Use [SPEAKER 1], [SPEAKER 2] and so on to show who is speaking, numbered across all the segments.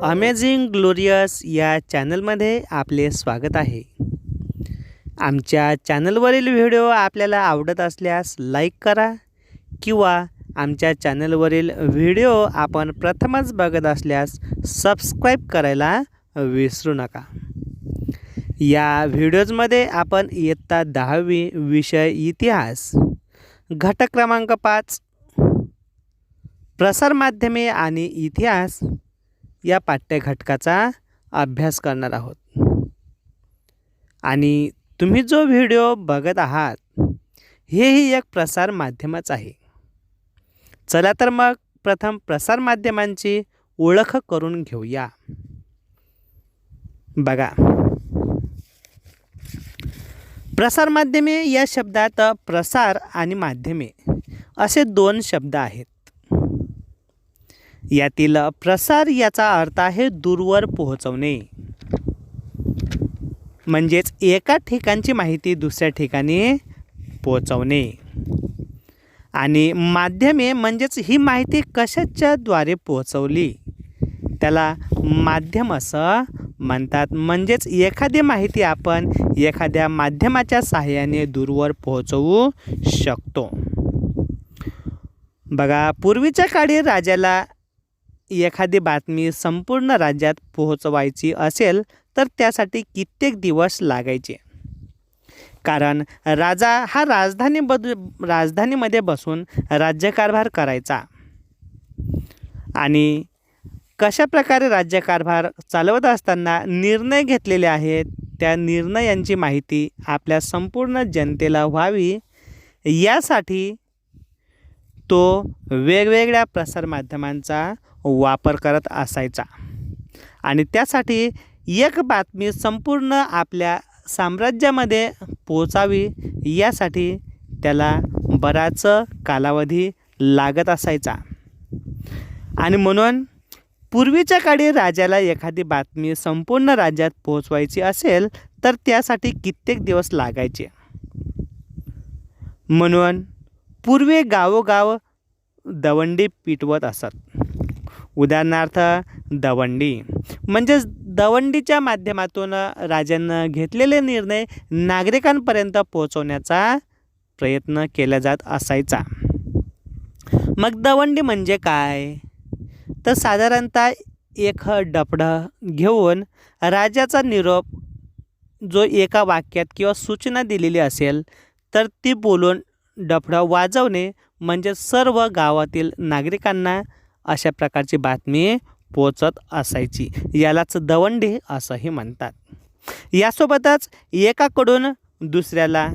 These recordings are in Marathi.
[SPEAKER 1] अमेझिंग ग्लोरियस या चॅनलमध्ये आपले स्वागत आहे. आमच्या चॅनलवरील व्हिडिओ आपल्याला आवडत असल्यास लाईक करा किंवा आमच्या चॅनलवरील व्हिडिओ आपण प्रथमच बघत असल्यास सबस्क्राईब करायला विसरू नका. या व्हिडिओजमध्ये आपण इयत्ता 10वी विषय इतिहास घटक क्रमांक 5 प्रसारमाध्यमे आणि इतिहास या पाठ्यघटकाचा अभ्यास करणार आहोत. आणि तुम्ही जो व्हिडिओ बघत आहात हेही एक प्रसार माध्यमच आहे. चला तर मग प्रथम प्रसार माध्यमांची ओळख करून घेऊया. बघा, प्रसार माध्यमे या शब्दात प्रसार आणि माध्यमे असे दोन शब्द आहेत. यातील प्रसार याचा अर्थ आहे दूरवर पोहोचवणे, म्हणजेच एका ठिकाणची माहिती दुसऱ्या ठिकाणी पोहोचवणे. आणि माध्यमे म्हणजेच ही माहिती कशाच्या द्वारे पोहोचवली त्याला माध्यम असं म्हणतात. म्हणजेच एखादी माहिती आपण एखाद्या माध्यमाच्या सहाय्याने दूरवर पोहोचवू शकतो. बघा, पूर्वीच्या काळी राजाला एखादी बातमी संपूर्ण राज्यात पोहोचवायची असेल तर त्यासाठी कित्येक दिवस लागायचे. कारण राजा हा राजधानीमध्ये बसून राज्यकारभार करायचा आणि कशा प्रकारे राज्यकारभार चालवत असताना निर्णय घेतलेले आहेत त्या निर्णयांची माहिती आपल्या संपूर्ण जनतेला व्हावी यासाठी तो वेगवेगळ्या प्रसारमाध्यमांचा वापर करत असायचा. आणि त्यासाठी एक बातमी संपूर्ण आपल्या साम्राज्यामध्ये पोहोचावी यासाठी त्याला बराच कालावधी लागत असायचा. आणि म्हणून पूर्वीच्या काळी राजाला एखादी बातमी संपूर्ण राज्यात पोहोचवायची असेल तर त्यासाठी कित्येक दिवस लागायचे. म्हणून पूर्वी गावोगाव दवंडी पिटवत असत. उदाहरणार्थ दवंडी म्हणजेच दवंडीच्या माध्यमातून राजानं घेतलेले निर्णय नागरिकांपर्यंत पोहोचवण्याचा प्रयत्न केला जात असायचा. मग दवंडी म्हणजे काय तर साधारणतः एक डफडं घेऊन राजाचा निरोप जो एका वाक्यात किंवा सूचना दिलेली असेल तर ती बोलून डफडं वाजवणे म्हणजे सर्व गावातील नागरिकांना अशा प्रकारची बातमी पोचत असायची. यालाच दवंडी असंही म्हणतात. यासोबतच एकाकडून दुसऱ्याला,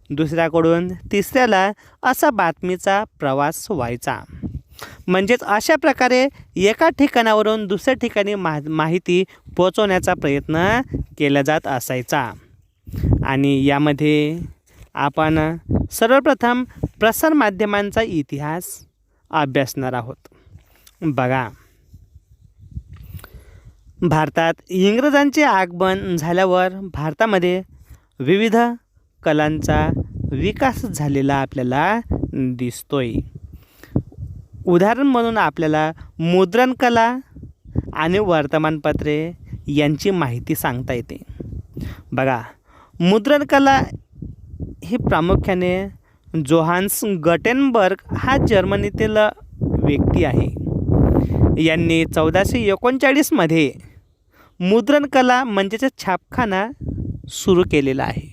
[SPEAKER 1] दुसऱ्याकडून तिसऱ्याला असा बातमीचा प्रवास व्हायचा. म्हणजेच अशा प्रकारे एका ठिकाणावरून दुसऱ्या ठिकाणी माहिती पोचवण्याचा प्रयत्न केला जात असायचा. आणि यामध्ये आपण सर्वप्रथम प्रसारमाध्यमांचा इतिहास अभ्यासणार आहोत. बघा, भारतात इंग्रजांचे आगमन झाल्यावर भारतामध्ये विविध कलांचा विकास झालेला आपल्याला दिसतोय. उदाहरण म्हणून आपल्याला मुद्रणकला आणि वर्तमानपत्रे यांची माहिती सांगता येते. बघा, मुद्रणकला ही प्रामुख्याने जोहान्स गटेनबर्ग हा जर्मनीतील व्यक्ती आहे. यांनी 1439मध्ये मुद्रणकला म्हणजेच छापखाना सुरू केलेला आहे.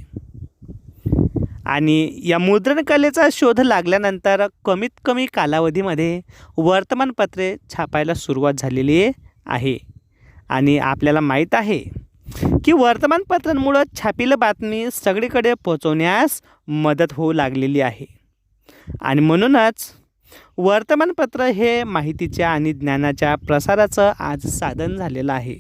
[SPEAKER 1] आणि या मुद्रणकलेचा शोध लागल्यानंतर कमीत कमी कालावधीमध्ये वर्तमानपत्रे छापायला सुरुवात झालेली आहे. आणि आपल्याला माहीत आहे की वर्तमानपत्रांमुळं छापील बातमी सगळीकडे पोहोचवण्यास मदत होऊ लागलेली आहे. आणि म्हणूनच वर्तमानपत्र हे माहितीच्या आणि ज्ञानाच्या प्रसाराचं आज साधन झालेलं आहे.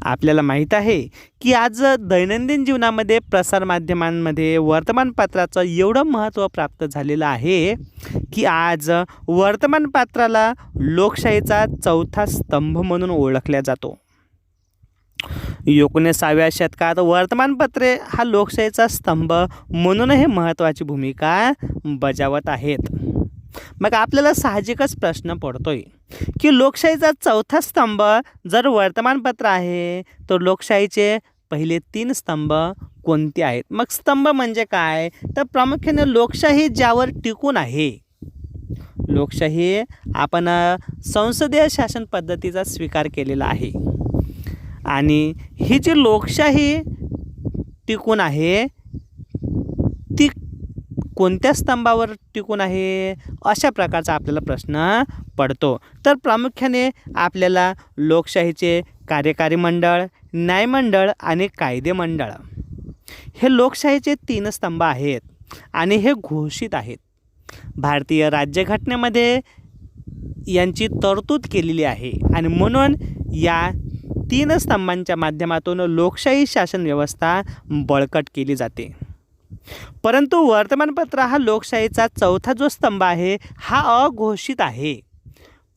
[SPEAKER 1] आपल्याला माहीत आहे की आज दैनंदिन जीवनामध्ये प्रसारमाध्यमांमध्ये वर्तमानपत्राचं एवढं महत्त्व प्राप्त झालेलं आहे की आज वर्तमानपत्राला लोकशाहीचा चौथा स्तंभ म्हणून ओळखला जातो. 19व्या शतकात वर्तमानपत्रे हा लोकशाहीचा स्तंभ म्हणूनही महत्त्वाची भूमिका बजावत आहेत. मग आपल्याला साहजिकच प्रश्न पडतोय की लोकशाहीचा चौथा स्तंभ जर वर्तमानपत्र आहे तर लोकशाहीचे पहिले 3 स्तंभ कोणते आहेत? मग स्तंभ म्हणजे काय? तर प्रामुख्याने लोकशाही ज्यावर टिकून आहे. लोकशाही आपण संसदीय शासन पद्धतीचा स्वीकार केलेला आहे आणि ही जी लोकशाही टिकून आहे ती कोणत्या स्तंभावर टिकून आहे? अशा प्रकारचा आपल्याला प्रश्न पडतो. तर प्रामुख्याने आपल्याला लोकशाहीचे कार्यकारी मंडळ, न्यायमंडळ आणि कायदे मंडळ हे लोकशाहीचे 3 स्तंभ आहेत आणि हे घोषित आहेत. भारतीय राज्यघटनेमध्ये यांची तरतूद केलेली आहे आणि म्हणून या 3 स्तंभांच्या माध्यमातून लोकशाही शासन व्यवस्था बळकट केली जाते. परंतु वर्तमानपत्र हा लोकशाहीचा चौथा जो स्तंभ आहे हा अघोषित आहे.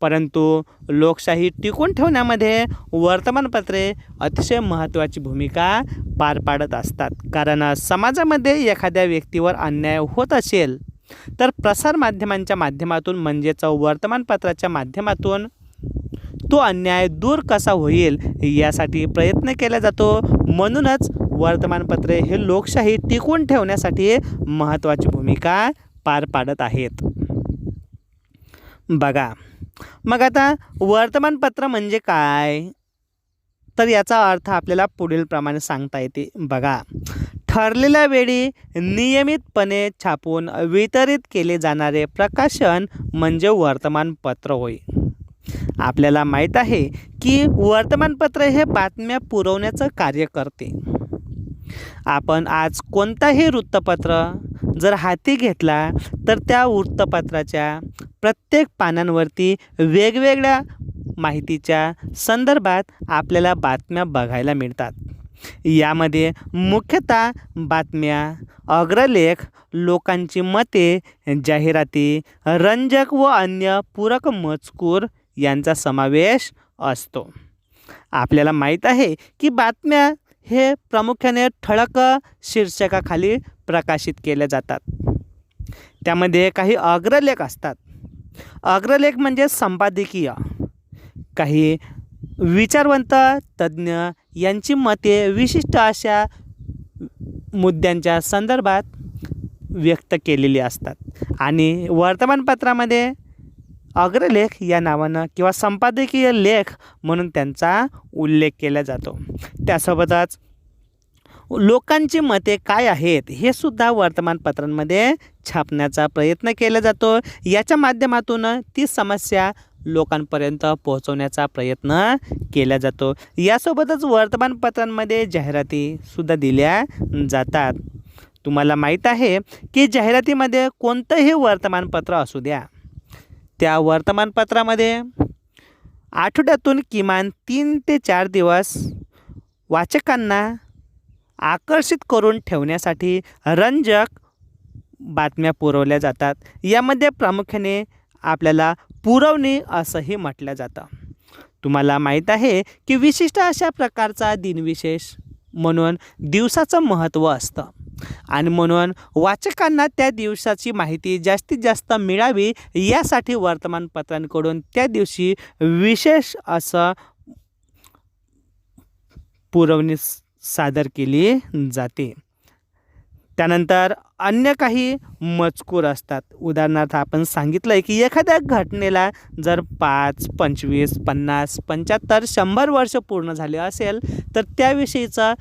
[SPEAKER 1] परंतु लोकशाही टिकून ठेवण्यामध्ये वर्तमानपत्रे अतिशय महत्त्वाची भूमिका पार पाडत असतात. कारण समाजामध्ये एखाद्या व्यक्तीवर अन्याय होत असेल तर प्रसारमाध्यमांच्या माध्यमातून म्हणजेच वर्तमानपत्राच्या माध्यमातून तो अन्याय दूर कसा होईल यासाठी प्रयत्न केला जातो. म्हणूनच वर्तमानपत्रे हे लोकशाही टिकवून ठेवण्यासाठी महत्त्वाची भूमिका पार पाडत आहेत. बघा, मग आता वर्तमानपत्र म्हणजे काय? तर याचा अर्थ आपल्याला पुढील प्रमाणे सांगता येते. बघा, ठरलेल्या वेळी नियमितपणे छापून वितरित केले जाणारे प्रकाशन म्हणजे वर्तमानपत्र होय. आपल्याला माहीत आहे की वर्तमानपत्र हे बातम्या पुरवण्याचं कार्य करते. आपण आज कोणताही वृत्तपत्र जर हाती घेतला तर त्या वृत्तपत्राच्या प्रत्येक पानांवरती वेगवेगळ्या माहितीच्या संदर्भात आपल्याला बातम्या बघायला मिळतात. यामध्ये मुख्यतः बातम्या, अग्रलेख, लोकांची मते, जाहिराती, रंजक व अन्य पूरक मजकूर यांचा समावेश असतो. आपल्याला माहीत आहे की बातम्या हे प्रामुख्याने ठळक शीर्षकाखाली प्रकाशित केल्या जातात. त्यामध्ये काही अग्रलेख असतात. अग्रलेख म्हणजे संपादकीय, काही विचारवंत तज्ज्ञ यांची मते विशिष्ट अशा मुद्द्यांच्या संदर्भात व्यक्त केलेली असतात आणि वर्तमानपत्रामध्ये अग्रलेख या नावानं किंवा संपादकीय लेख म्हणून त्यांचा उल्लेख केला जातो. त्यासोबतच लोकांची मते काय आहेत हे सुद्धा वर्तमानपत्रांमध्ये छापण्याचा प्रयत्न केला जातो. याच्या माध्यमातून ती समस्या लोकांपर्यंत पोहोचवण्याचा प्रयत्न केला जातो. यासोबतच वर्तमानपत्रांमध्ये जाहिरातीसुद्धा दिल्या जातात. तुम्हाला माहीत आहे की जाहिरातीमध्ये कोणतंही वर्तमानपत्र असू द्या, त्या वर्तमानपत्रामध्ये आठवड्यातून किमान 3 ते 4 दिवस वाचकांना आकर्षित करून ठेवण्यासाठी रंजक बातम्या पुरवल्या जातात. यामध्ये प्रामुख्याने आपल्याला पुरवणी असंही म्हटलं जातं. तुम्हाला माहीत आहे की विशिष्ट अशा प्रकारचा दिनविशेष म्हणून दिवसाचं महत्त्व असतं आणि म्हणून वाचकांना त्या दिवसाची माहिती जास्तीत जास्त मिळावी यासाठी वर्तमानपत्रांकडून त्या दिवशी विशेष असं पुरवणी सादर केली जाते. त्यानंतर अन्य काही मजकूर असतात. उदाहरणार्थ आपण सांगितलं आहे की एखाद्या घटनेला जर 5, 25, 50, 75, 100 वर्ष पूर्ण झाले असेल तर त्याविषयीचा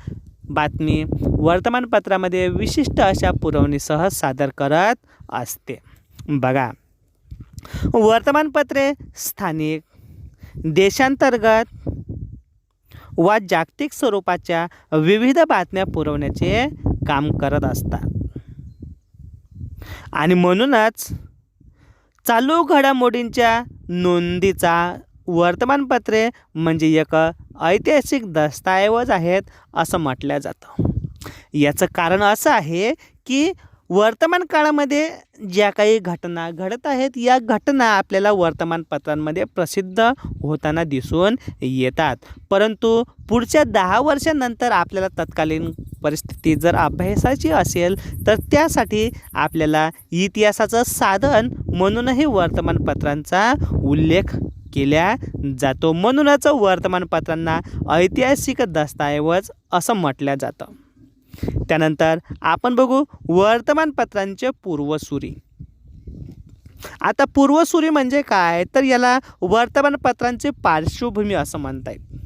[SPEAKER 1] बातमी वर्तमानपत्रामध्ये विशिष्ट अशा पुरवणीसह सादर करत असते. बघा, वर्तमानपत्रे स्थानिक, देशांतर्गत व जागतिक स्वरूपाच्या विविध बातम्या पुरवण्याचे काम करत असतात आणि म्हणूनच चालू घडामोडींच्या नोंदीचा वर्तमानपत्रे म्हणजे एक ऐतिहासिक दस्तऐवज आहेत असं म्हटलं जातं. याचं कारण असं आहे की वर्तमान काळामध्ये ज्या काही घटना घडत आहेत या घटना आपल्याला वर्तमानपत्रांमध्ये प्रसिद्ध होताना दिसून येतात. परंतु पुढच्या 10 वर्षांनंतर आपल्याला तत्कालीन परिस्थिती जर अभ्यासायची असेल तर त्यासाठी आपल्याला इतिहासाचं साधन म्हणूनही वर्तमानपत्रांचा उल्लेख केला जातो. म्हणूनच वर्तमानपत्रांना ऐतिहासिक दस्तऐवज असं म्हटलं जातं. त्यानंतर आपण बघू वर्तमानपत्रांचे पूर्वसुरी. आता पूर्वसुरी म्हणजे काय, तर याला वर्तमानपत्रांची पार्श्वभूमी असं म्हणता येईल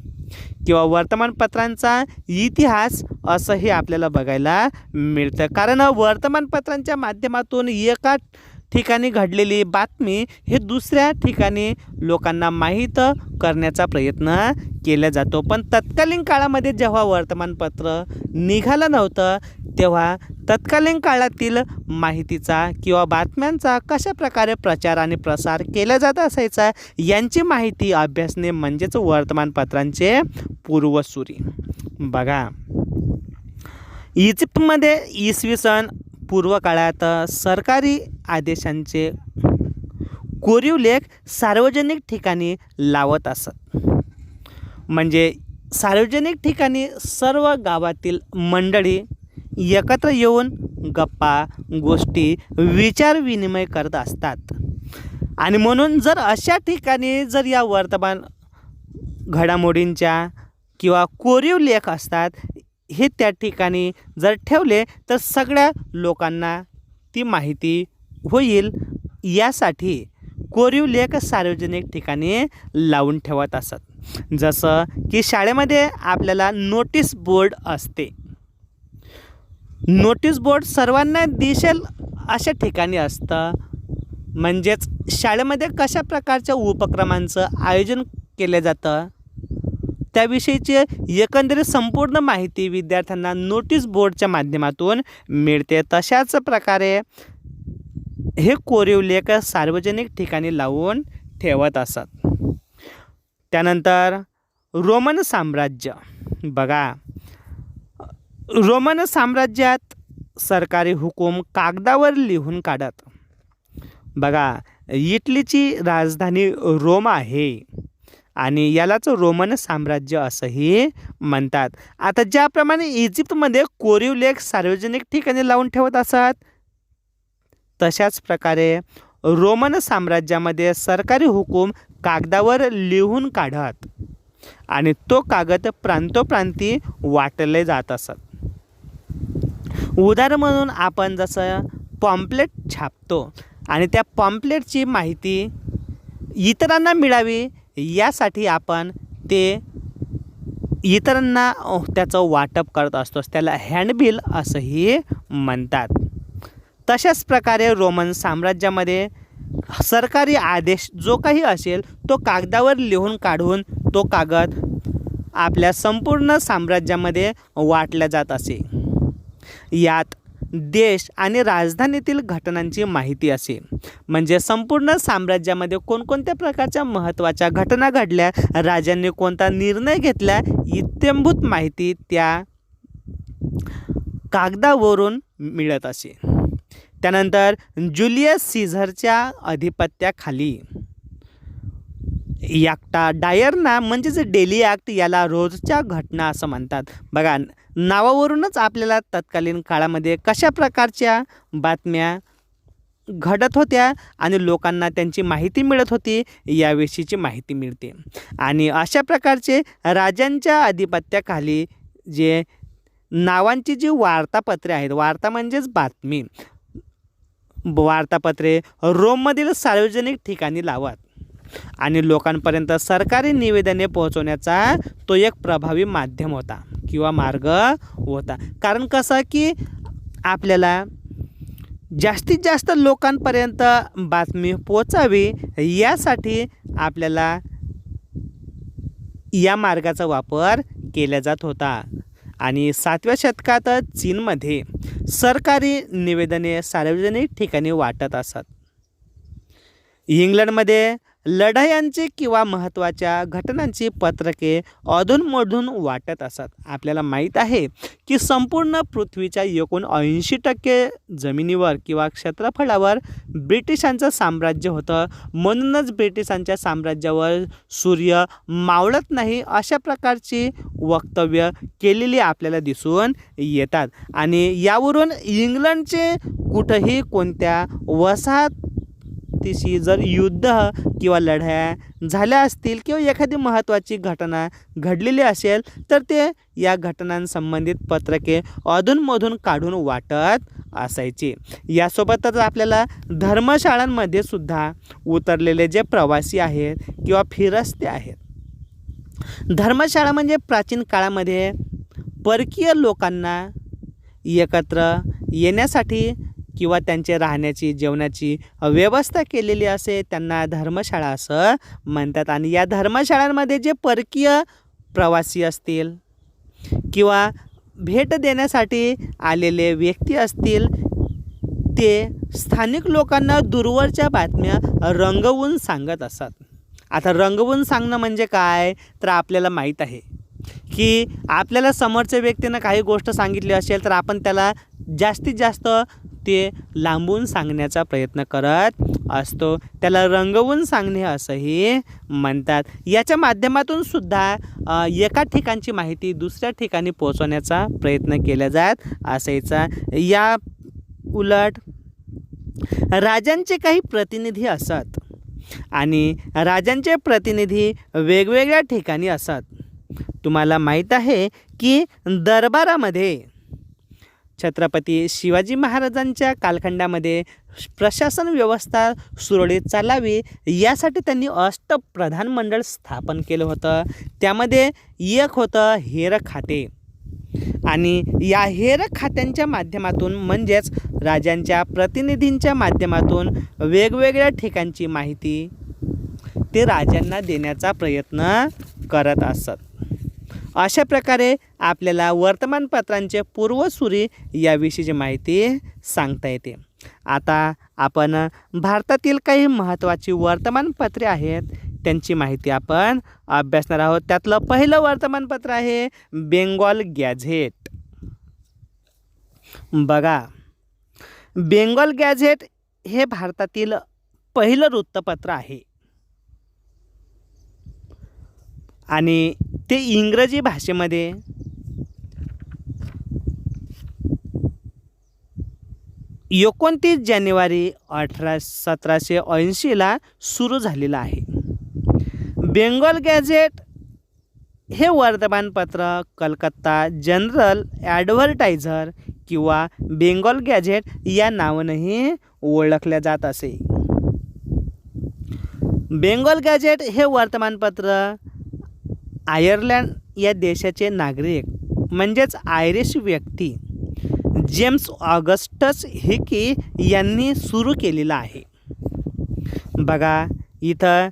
[SPEAKER 1] किंवा वर्तमानपत्रांचा इतिहास असंही आपल्याला बघायला मिळतं. कारण वर्तमानपत्रांच्या माध्यमातून एका ठिकाणी घडलेली बातमी हे दुसऱ्या ठिकाणी लोकांना माहीत करण्याचा प्रयत्न केला जातो. पण तत्कालीन काळामध्ये जेव्हा वर्तमानपत्र निघालं नव्हतं तेव्हा तत्कालीन काळातील माहितीचा किंवा बातम्यांचा कशा प्रकारे प्रचार आणि प्रसार केला जात असायचा यांची माहिती अभ्यासणे म्हणजेच वर्तमानपत्रांचे पूर्वसुरी. बघा, इजिप्तमध्ये इसवी सन पूर्व काळात सरकारी आदेशांचे कोरीव लेख सार्वजनिक ठिकाणी लावत असत. म्हणजे सार्वजनिक ठिकाणी सर्व गावातील मंडळी एकत्र येऊन गप्पा गोष्टी विचार विनिमय करत असतात. आणि म्हणून जर अशा ठिकाणी जर या वर्तमान घडामोडींच्या किंवा कोरीव लेख असतात हे त्या ठिकाणी जर ठेवले तर सगळ्या लोकांना ती माहिती होईल यासाठी कोरीव लेख सार्वजनिक ठिकाणी लावून ठेवत असत. जसं की शाळेमध्ये आपल्याला नोटीस बोर्ड असते. नोटीस बोर्ड सर्वांना दिसेल अशा ठिकाणी असतं. म्हणजेच शाळेमध्ये कशा प्रकारच्या उपक्रमांचं आयोजन केलं जातं त्याविषयीची एकंदरीत संपूर्ण माहिती विद्यार्थ्यांना नोटीस बोर्डच्या माध्यमातून मिळते. तशाच प्रकारे हे कोरीव लेख सार्वजनिक ठिकाणी लावून ठेवत असत. त्यानंतर रोमन साम्राज्य. बघा, रोमन साम्राज्यात सरकारी हुकूम कागदावर लिहून काढत. बघा, इटलीची राजधानी रोम आहे आणि यालाच रोमन साम्राज्य असंही म्हणतात. आता ज्याप्रमाणे इजिप्तमध्ये कोरीव लेख सार्वजनिक ठिकाणी लावून ठेवत असत तशाच प्रकारे रोमन साम्राज्यामध्ये सरकारी हुकूम कागदावर लिहून काढत आणि तो कागद प्रांतोप्रांती वाटले जात असत. उदाहरण म्हणून आपण जसं पॉम्पलेट छापतो आणि त्या पॉम्पलेटची माहिती इतरांना मिळावी यासाठी आपण ते इतरांना त्याचं वाटप करत असतो. त्याला हँडबिल असंही म्हणतात. तशाच प्रकारे रोमन साम्राज्यामध्ये सरकारी आदेश जो काही असेल तो कागदावर लिहून काढून तो कागद आपल्या संपूर्ण साम्राज्यामध्ये वाटला जात असे. यात देश आणि राजधानीतील घटनांची माहिती असे. म्हणजे संपूर्ण साम्राज्यामध्ये कोणकोणत्या प्रकारच्या महत्त्वाच्या घटना घडल्या, राजांनी कोणता निर्णय घेतला इत्थंभूत माहिती त्या कागदावरून मिळत असे. त्यानंतर जुलियस सीझरच्या अधिपत्याखाली ॲक्टा डायर्ना म्हणजेच डेली ॲक्ट याला रोजच्या घटना असं म्हणतात. बघा, नावावरूनच आपल्याला तत्कालीन काळामध्ये कशा प्रकारच्या बातम्या घडत होत्या आणि लोकांना त्यांची माहिती मिळत होती याविषयीची माहिती मिळते. आणि अशा प्रकारचे राजांच्या अधिपत्याखाली जे नावांची जी वार्तापत्रे आहेत, वार्ता म्हणजेच बातमी, वार्तापत्रे रोममधील सार्वजनिक ठिकाणी लावत आणि लोकांपर्यंत सरकारी निवेदने पोहोचवण्याचा तो एक प्रभावी माध्यम होता किंवा मार्ग होता. कारण कसं की आपल्याला जास्तीत जास्त लोकांपर्यंत बातमी पोचावी यासाठी आपल्याला या मार्गाचा वापर केला जात होता. आणि 7व्या शतकात चीनमध्ये सरकारी निवेदने सार्वजनिक ठिकाणी वाटत असत. इंग्लंडमध्ये लढायांची किंवा महत्त्वाच्या घटनांची पत्रके अधूनमधून वाटत असत. आपल्याला माहीत आहे की संपूर्ण पृथ्वीच्या एकूण 80% जमिनीवर किंवा क्षेत्रफळावर ब्रिटिशांचं साम्राज्य होतं. म्हणूनच ब्रिटिशांच्या साम्राज्यावर सूर्य मावळत नाही अशा प्रकारची वक्तव्य केलेली आपल्याला दिसून येतात. आणि यावरून इंग्लंडचे कुठंही कोणत्या वसाहतीशी जर युद्ध किंवा लढाया झाल्या असतील किंवा एखादी महत्त्वाची घटना घडलेली असेल तर ते या घटनांसंबंधित पत्रके अधूनमधून काढून वाटत असायचे. यासोबतच आपल्याला धर्मशाळांमध्ये सुद्धा उतरलेले जे प्रवासी आहेत किंवा फिरस्ते आहेत. धर्मशाळा म्हणजे प्राचीन काळामध्ये परकीय लोकांना एकत्र येण्यासाठी किंवा त्यांचे राहण्याची जेवणाची व्यवस्था केलेली असे त्यांना धर्मशाळा असं म्हणतात. आणि या धर्मशाळांमध्ये जे परकीय प्रवासी असतील किंवा भेट देण्यासाठी आलेले व्यक्ती असतील ते स्थानिक लोकांना दूरवरच्या बातम्या रंगवून सांगत असतात. आता रंगवून सांगणं म्हणजे काय तर आपल्याला माहीत आहे की आपल्याला समोरच्या व्यक्तीनं काही गोष्ट सांगितली असेल तर आपण त्याला जास्तीत जास्त ते लांबून सांगण्याचा प्रयत्न करत असतो. त्याला रंगवून सांगणे असंही म्हणतात. याच्या माध्यमातून सुद्धा एका ठिकाणची माहिती दुसऱ्या ठिकाणी पोहोचवण्याचा प्रयत्न केला जात असायचा. या उलट राजांचे काही प्रतिनिधी असत आणि राजांचे प्रतिनिधी वेगवेगळ्या ठिकाणी असत. तुम्हाला माहीत आहे की दरबारामध्ये छत्रपती शिवाजी महाराजांच्या कालखंडामध्ये प्रशासन व्यवस्था सुरळीत चालावी यासाठी त्यांनी अष्टप्रधान मंडळ स्थापन केलं होतं. त्यामध्ये एक होतं हेर खाते आणि या हेर खात्यांच्या माध्यमातून म्हणजेच राजांच्या प्रतिनिधींच्या माध्यमातून वेगवेगळ्या ठिकाणची माहिती ते राजांना देण्याचा प्रयत्न करत असत. अशा प्रकारे आपल्याला वर्तमानपत्रांचे पूर्वसुरी याविषयीची माहिती सांगता येते. आता आपण भारतातील काही महत्त्वाची वर्तमानपत्रे आहेत त्यांची माहिती आपण अभ्यासणार आहोत. त्यातलं पहिलं वर्तमानपत्र आहे बेंगॉल गॅझेट. बघा, बेंगॉल गॅझेट हे भारतातील पहिलं वृत्तपत्र आहे आणि ते इंग्रजी भाषेमध्ये 29 जानेवारी 1780 सुरू झालेलं आहे. बेंगॉल गॅझेट हे वर्तमानपत्र कलकत्ता जनरल ॲडव्हर्टायझर किंवा बेंगॉल गॅझेट या नावानेही ओळखले जात असे. बेंगॉल गॅझेट हे वर्तमानपत्र आयर्लंड या देशाचे नागरिक म्हणजेच आयरिश व्यक्ती जेम्स ऑगस्टस हिकी यांनी सुरू केलेला आहे. बघा, इथं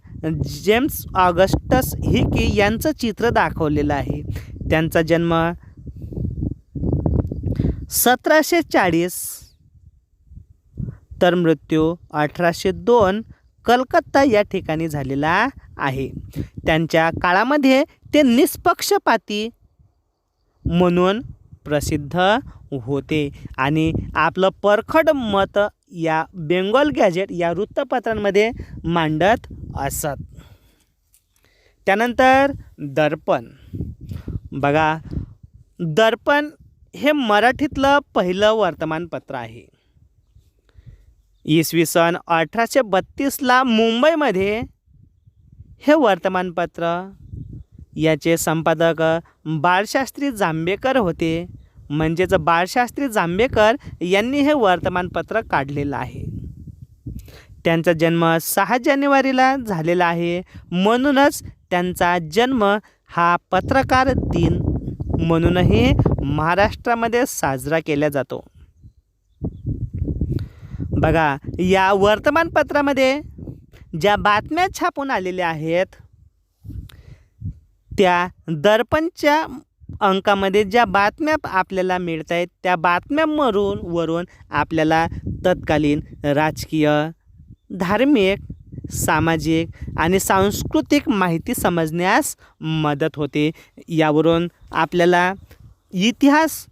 [SPEAKER 1] जेम्स ऑगस्टस हिकी यांचं चित्र दाखवलेलं आहे. त्यांचा जन्म 1740 तर मृत्यू 1802 कलकत्ता या ठिकाणी झालेला आहे. त्यांच्या काळामध्ये ते निष्पक्षपाती म्हणून प्रसिद्ध होते आणि आपलं परखड मत या बेंगॉल गॅझेट या वृत्तपत्रांमध्ये मांडत असत. त्यानंतर दर्पण. बघा, दर्पण हे मराठीतलं पहिलं वर्तमानपत्र आहे. इसवी सन 1832 मुंबईमध्ये हे वर्तमानपत्र याचे संपादक बाळशास्त्री जांभेकर होते. म्हणजेच बाळशास्त्री जांभेकर यांनी हे वर्तमानपत्र काढलेलं आहे. त्यांचा जन्म 6 जानेवारीला झालेला आहे. म्हणूनच त्यांचा जन्म हा पत्रकार दिन म्हणूनही महाराष्ट्रामध्ये साजरा केला जातो. बघा, या वर्तमानपत्रामध्ये ज्या बातम्या छापून आलेल्या आहेत त्या दर्पणच्या अंकामध्ये ज्या बातम्या आपल्याला मिळत आहेत त्या बातम्यांवरून आपल्याला तत्कालीन राजकीय, धार्मिक, सामाजिक आणि सांस्कृतिक माहिती समजण्यास मदत होते. यावरून आपल्याला इतिहास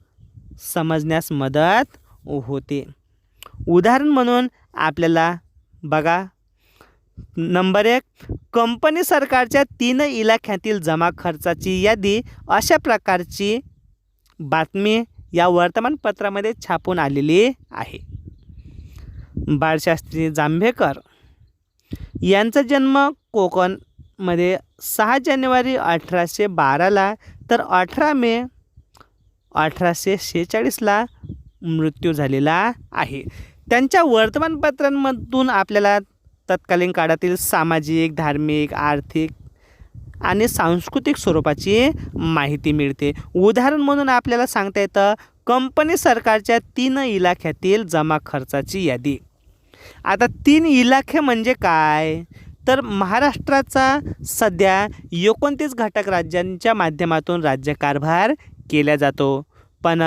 [SPEAKER 1] समजण्यास मदत होते. उदाहरण म्हणून आपल्याला बघा, नंबर 1, कंपनी सरकारच्या 3 इलाख्यातील जमा खर्चाची यादी अशा प्रकारची बातमी या वर्तमानपत्रामध्ये छापून आलेली आहे. बाळशास्त्री जांभेकर यांचा जन्म कोकणमध्ये 6 जानेवारी 1812ला तर 18 मे 1846ला मृत्यू झालेला आहे. त्यांच्या वर्तमानपत्रांमधून आपल्याला तत्कालीन काळातील सामाजिक, धार्मिक, आर्थिक आणि सांस्कृतिक स्वरूपाची माहिती मिळते. उदाहरण म्हणून आपल्याला सांगता येतं, कंपनी सरकारच्या 3 इलाख्यातील जमा खर्चाची यादी. आता 3 इलाखे म्हणजे काय, तर महाराष्ट्राचा सध्या 29 घटक राज्यांच्या माध्यमातून राज्यकारभार केला जातो. पण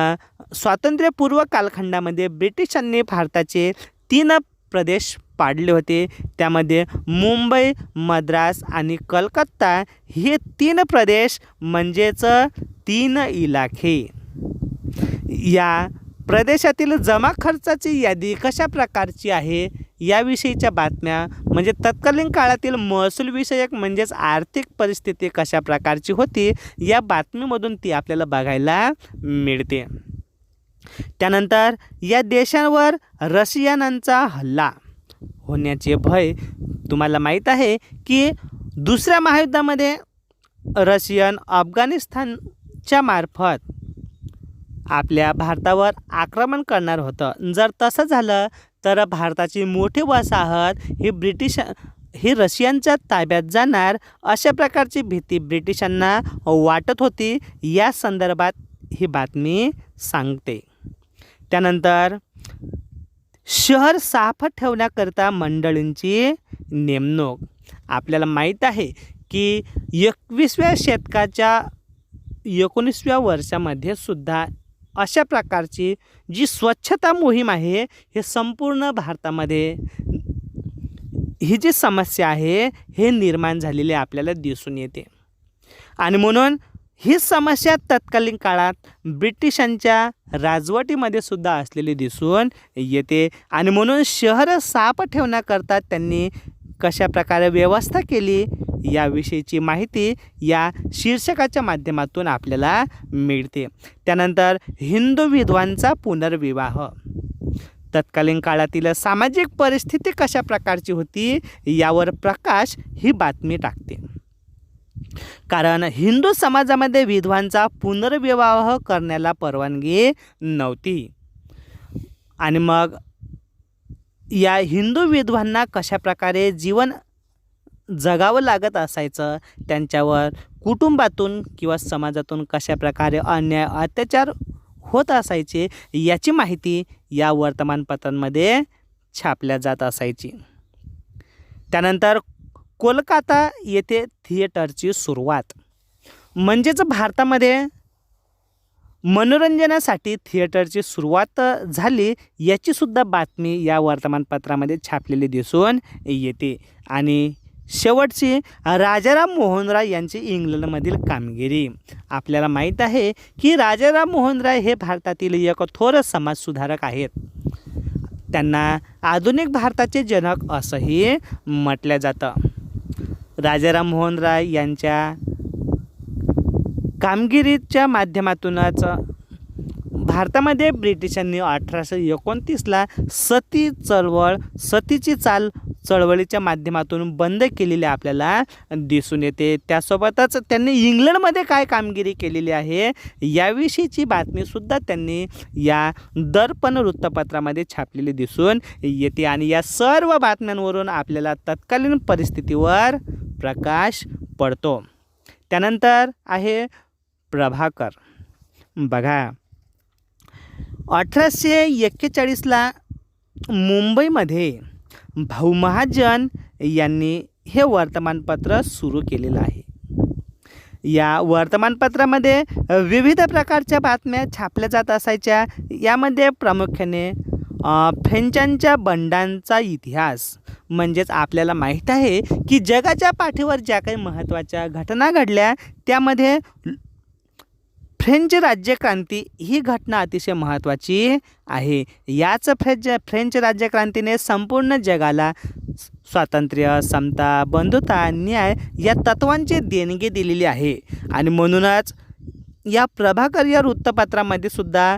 [SPEAKER 1] स्वातंत्र्यपूर्व कालखंडामध्ये ब्रिटिशांनी भारताचे 3 प्रदेश पाडले होते. त्यामध्ये मुंबई, मद्रास आणि कलकत्ता हे 3 प्रदेश म्हणजेच 3 इलाखे. या प्रदेशातील जमा खर्चाची यादी कशा प्रकारची आहे याविषयीच्या बातम्या, म्हणजे तत्कालीन काळातील महसूल विषयक म्हणजेच आर्थिक परिस्थिती कशा प्रकारची होती या बातमीमधून ती आपल्याला बघायला मिळते. त्यानंतर या देशांवर रशियनांचा हल्ला होण्याचे भय. तुम्हाला माहीत आहे की दुसऱ्या महायुद्धामध्ये रशियन अफगाणिस्तानच्या मार्फत आपल्या भारतावर आक्रमण करणार होतं. जर तसं झालं तर भारताची मोठी वसाहत ही रशियनच्या ताब्यात जाणार अशा प्रकारची भीती ब्रिटिशांना वाटत होती. या संदर्भात ही बातमी सांगते. त्यानंतर शहर साफ ठेवण्याकरता मंडळींची नेमणूक. आपल्याला माहीत आहे की 21व्या शतकाच्या 19व्या वर्षामध्ये सुद्धा अशा प्रकारची जी स्वच्छता मोहीम आहे हे संपूर्ण भारतामध्ये ही जी समस्या आहे हे निर्माण झालेली आपल्याला दिसून येते. आणि म्हणून ही समस्या तत्कालीन काळात ब्रिटिशांच्या राजवटीमध्ये सुद्धा असलेली दिसून येते. आणि म्हणून शहर साफ ठेवण्याकरता त्यांनी कशा प्रकारे व्यवस्था केली याविषयीची माहिती या शीर्षकाच्या माध्यमातून आपल्याला मिळते. त्यानंतर हिंदू विधवांचा पुनर्विवाह. तत्कालीन काळातील सामाजिक परिस्थिती कशा प्रकारची होती यावर प्रकाश ही बातमी टाकते. कारण हिंदू समाजामध्ये विधवांचा पुनर्विवाह करण्याला परवानगी नव्हती. आणि मग या हिंदू विधवांना कशा प्रकारे जीवन जगावं लागत असायचं, त्यांच्यावर कुटुंबातून किंवा समाजातून कशा प्रकारे अन्याय अत्याचार होत असायचे याची माहिती या वर्तमानपत्रांमध्ये छापल्या जात असायची. त्यानंतर कोलकाता येथे थिएटरची सुरुवात. म्हणजेच भारतामध्ये मनोरंजनासाठी थिएटरची सुरुवात झाली याचीसुद्धा बातमी या वर्तमानपत्रामध्ये छापलेली दिसून येते. आणि शेवटची राजाराम मोहन राय यांची इंग्लंडमधील कामगिरी. आपल्याला माहीत आहे की राजाराम मोहन राय हे भारतातील एक थोर समाजसुधारक आहेत. त्यांना आधुनिक भारताचे जनक असंही म्हटलं जातं. राजाराम मोहन राय यांच्या कामगिरीच्या माध्यमातूनच भारतामध्ये ब्रिटिशांनी 1829ला सतीची चळवळीच्या माध्यमातून बंद केलेली आपल्याला दिसून येते. त्यासोबतच त्यांनी इंग्लंडमध्ये काय कामगिरी केलेली आहे याविषयीची बातमीसुद्धा त्यांनी या दर्पण वृत्तपत्रामध्ये छापलेली दिसून येते. आणि या सर्व बातम्यांवरून आपल्याला तत्कालीन परिस्थितीवर प्रकाश पडतो. त्यानंतर आहे प्रभाकर. बघा, 1841ला मुंबईमध्ये भाऊ महाजन यांनी हे वर्तमानपत्र सुरू केलेलं आहे. या वर्तमानपत्रामध्ये विविध प्रकारच्या बातम्या छापल्या जात असायच्या. यामध्ये प्रामुख्याने फ्रेंचांच्या बंडांचा इतिहास. म्हणजेच आपल्याला माहीत आहे की जगाच्या पाठीवर ज्या काही महत्त्वाच्या घटना घडल्या त्यामध्ये फ्रेंच राज्यक्रांती ही घटना अतिशय महत्त्वाची आहे. याच फ्रेंच राज्यक्रांतीने संपूर्ण जगाला स्वातंत्र्य, समता, बंधुता, न्याय या तत्वांची देणगी दिलेली आहे. आणि म्हणूनच या प्रभाकर या वृत्तपत्रामध्ये सुद्धा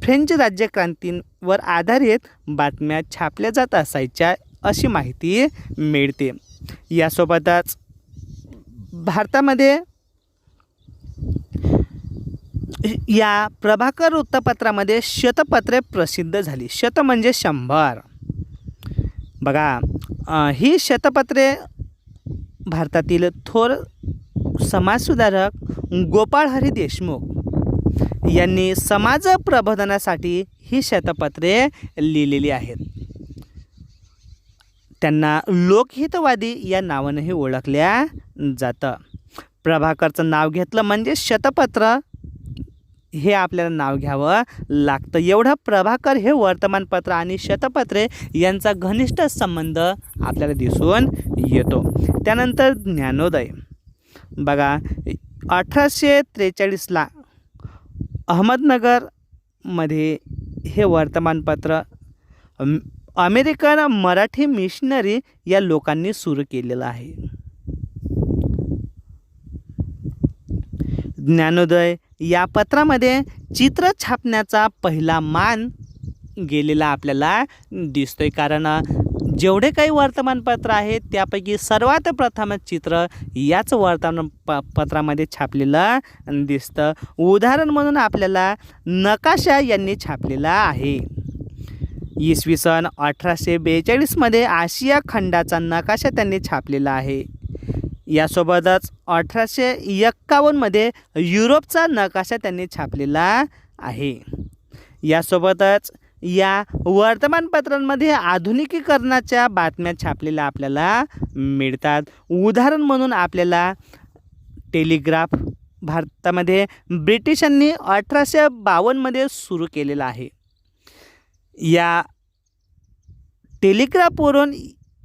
[SPEAKER 1] फ्रेंच राज्यक्रांतीवर आधारित बातम्या छापल्या जात असायच्या अशी माहिती मिळते. यासोबतच भारतामध्ये या प्रभाकर वृत्तपत्रामध्ये शतपत्रे प्रसिद्ध झाली. शत म्हणजे 100. बघा, ही शतपत्रे भारतातील थोर समाजसुधारक गोपाळ हरी देशमुख यांनी समाज प्रबोधनासाठी ही शतपत्रे लिहिलेली आहेत. त्यांना लोकहितवादी या नावानेही ओळखल्या जातं. प्रभाकरचं नाव घेतलं म्हणजे शतपत्र हे आपल्याला नाव घ्यावं लागतं. एवढं प्रभाकर हे वर्तमानपत्र आणि शतपत्रे यांचा घनिष्ठ संबंध आपल्याला दिसून येतो. त्यानंतर ज्ञानोदय. बघा, 1843ला अहमदनगरमध्ये हे वर्तमानपत्र अमेरिकन मराठी मिशनरी या लोकांनी सुरू केलेलं आहे. ज्ञानोदय या पत्रामध्ये चित्र छापण्याचा पहिला मान गेलेला आपल्याला दिसतोय. कारण जेवढे काही वर्तमानपत्र आहेत त्यापैकी सर्वात प्रथम चित्र याच वर्तमानपत्रामध्ये छापलेलं दिसतं. उदाहरण म्हणून आपल्याला नकाशा यांनी छापलेला आहे. इसवी सन 1842मध्ये आशिया खंडाचा नकाशा त्यांनी छापलेला आहे. यासोबतच 1851मध्ये युरोपचा नकाशा त्यांनी छापलेला आहे. यासोबतच या वर्तमानपत्रांमध्ये आधुनिकीकरणाच्या बातम्या छापलेल्या आपल्याला मिळतात. उदाहरण म्हणून आपल्याला टेलिग्राफ भारतामध्ये ब्रिटिशांनी 1852मध्ये सुरू केलेला आहे. या टेलिग्राफवरून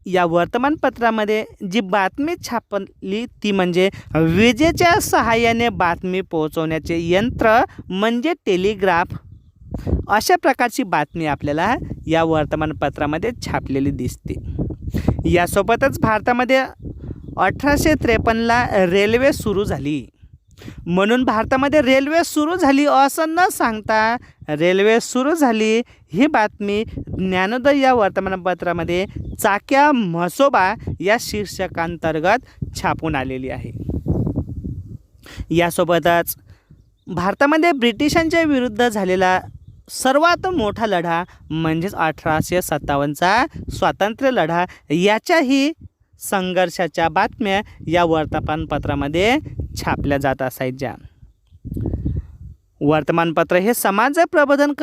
[SPEAKER 1] या वर्तमानपत्रामध्ये जी बातमी छापली ती म्हणजे विजेच्या सहाय्याने बातमी पोहोचवण्याचे यंत्र म्हणजे टेलिग्राफ. अशा प्रकारची बातमी आपल्याला या वर्तमानपत्रामध्ये छापलेली दिसते. यासोबतच भारतामध्ये 1853ला रेल्वे सुरू झाली. म्हणून भारतामध्ये रेल्वे सुरू झाली असं न सांगता रेल्वे सुरू झाली ही बातमी ज्ञानोदय या वर्तमानपत्रामध्ये चाक्या म्हसोबा या शीर्षकांतर्गत छापून आलेली आहे. यासोबतच भारतामध्ये ब्रिटिशांच्या विरुद्ध झालेला सर्वात मोठा लढा म्हणजेच 1857चा स्वातंत्र्य लढा याच्याही संघर्षाच्या बातम्या या वर्तमानपत्रामध्ये छापल्या जात असायच्या. वर्तमानपत्र हे समाज प्रबोधन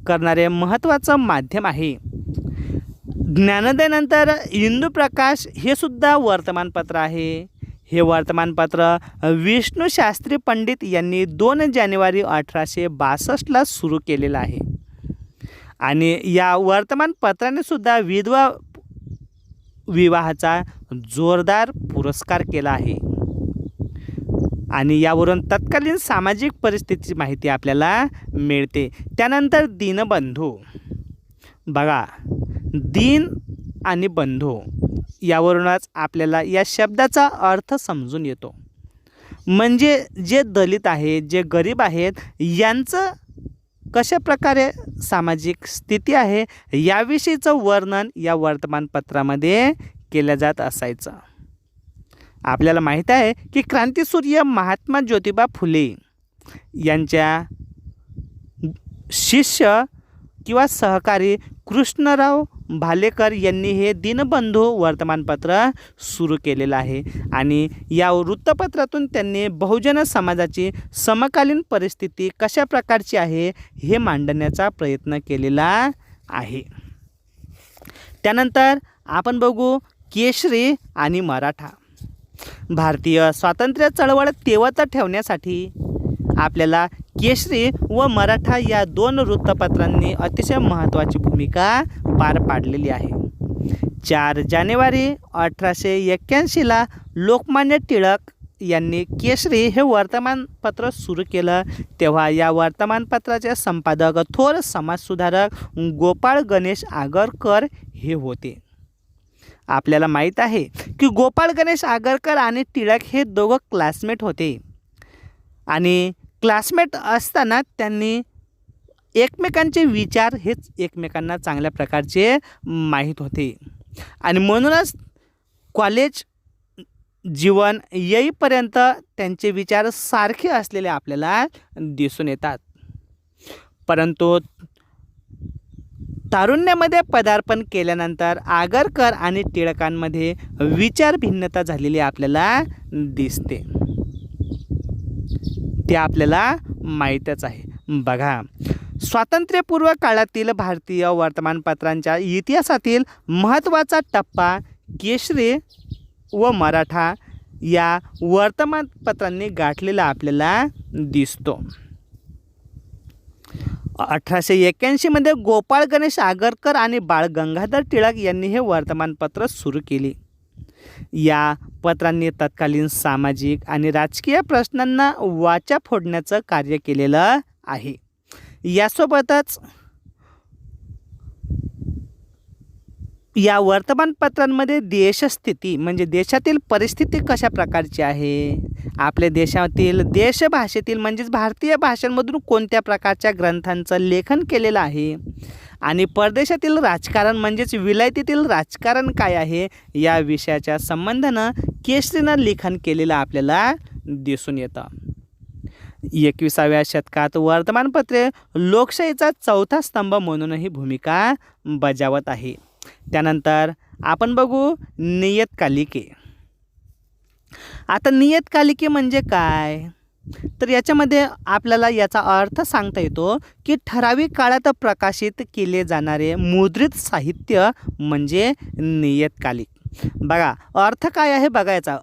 [SPEAKER 1] करणारे महत्त्वाचं माध्यम आहे. ज्ञानोदयानंतर हिंदू प्रकाश हे सुद्धा वर्तमानपत्र आहे. हे वर्तमानपत्र विष्णू शास्त्री पंडित यांनी 2 जानेवारी 1862ला सुरू केलेलं आहे. आणि या वर्तमानपत्राने सुद्धा विधवा विवाहाचा जोरदार पुरस्कार केला आहे. आणि यावरून तत्कालीन सामाजिक परिस्थितीची माहिती आपल्याला मिळते. त्यानंतर दीनबंधू. बघा, दीन आणि बंधू यावरूनच आपल्याला या शब्दाचा अर्थ समजून येतो. म्हणजे जे दलित आहेत, जे गरीब आहेत यांचं कशा प्रकारे सामाजिक स्थिती आहे याविषयीचं वर्णन या वर्तमानपत्रामध्ये केलं जात असायचं. आपल्याला माहीत आहे की क्रांतिसूर्य महात्मा ज्योतिबा फुले यांच्या शिष्य किंवा सहकारी कृष्णराव भालेकर यांनी हे दीनबंधू वर्तमानपत्र सुरू केलेलं आहे. आणि या वृत्तपत्रातून त्यांनी बहुजन समाजाची समकालीन परिस्थिती कशा प्रकारची आहे हे मांडण्याचा प्रयत्न केलेला आहे. त्यानंतर आपण बघू केशरी आणि मराठा. भारतीय स्वातंत्र्य चळवळ तेवत ठेवण्यासाठी आपल्याला केसरी व मराठा या 2 वृत्तपत्रांनी अतिशय महत्त्वाची भूमिका पार पाडलेली आहे. 4 जानेवारी 1881ला लोकमान्य टिळक यांनी केसरी हे वर्तमानपत्र सुरू केलं. तेव्हा या वर्तमानपत्राचे संपादक थोर समाजसुधारक गोपाळ गणेश आगरकर हे होते. आपल्याला माहीत आहे की गोपाळ गणेश आगरकर आणि टिळक हे दोघं क्लासमेट होते आणि क्लासमेट असताना त्यांनी एकमेकांचे विचार हेच एकमेकांना चांगल्या प्रकारचे माहीत होते आणि म्हणूनच कॉलेज जीवन येईपर्यंत त्यांचे विचार सारखे असलेले आपल्याला दिसून येतात. परंतु तारुण्यामध्ये पदार्पण केल्यानंतर आगरकर आणि टिळकांमध्ये विचार भिन्नता झालेली आपल्याला दिसते. ते आपल्याला माहीतच आहे. बघा, स्वातंत्र्यपूर्व काळातील भारतीय वर्तमानपत्रांच्या इतिहासातील महत्त्वाचा टप्पा केसरी व मराठा या वर्तमानपत्रांनी गाठलेला आपल्याला दिसतो. 1881मध्ये गोपाळ गणेश आगरकर आणि बाळ गंगाधर टिळक यांनी हे वर्तमानपत्र सुरू केले. या पत्रांनी तत्कालीन सामाजिक आणि राजकीय प्रश्नांना वाचा फोडण्याचं कार्य केलेलं आहे. यासोबतच या वर्तमानपत्रांमध्ये देशस्थिती म्हणजे देशातील परिस्थिती कशा प्रकारची आहे, आपल्या देशातील देशभाषेतील म्हणजेच भारतीय भाषांमधून कोणत्या प्रकारच्या ग्रंथांचं लेखन केलेलं आहे आणि परदेशातील राजकारण म्हणजेच विलायतीतील राजकारण काय आहे या विषयाच्या संबंधानं केसरीनं लेखन केलेलं आपल्याला दिसून येतं. 21व्या शतकात वर्तमानपत्रे लोकशाहीचा चौथा स्तंभ म्हणूनही भूमिका बजावत आहे. त्यानंतर आपण बघू नियतकालिके. आता नियतकालिके म्हणजे काय, तर याच्यामध्ये आपल्याला याचा अर्थ सांगता येतो की ठराविक काळात प्रकाशित केले जाणारे मुद्रित साहित्य म्हणजे नियतकालिक. बघा अर्थ काय आहे बघायचा.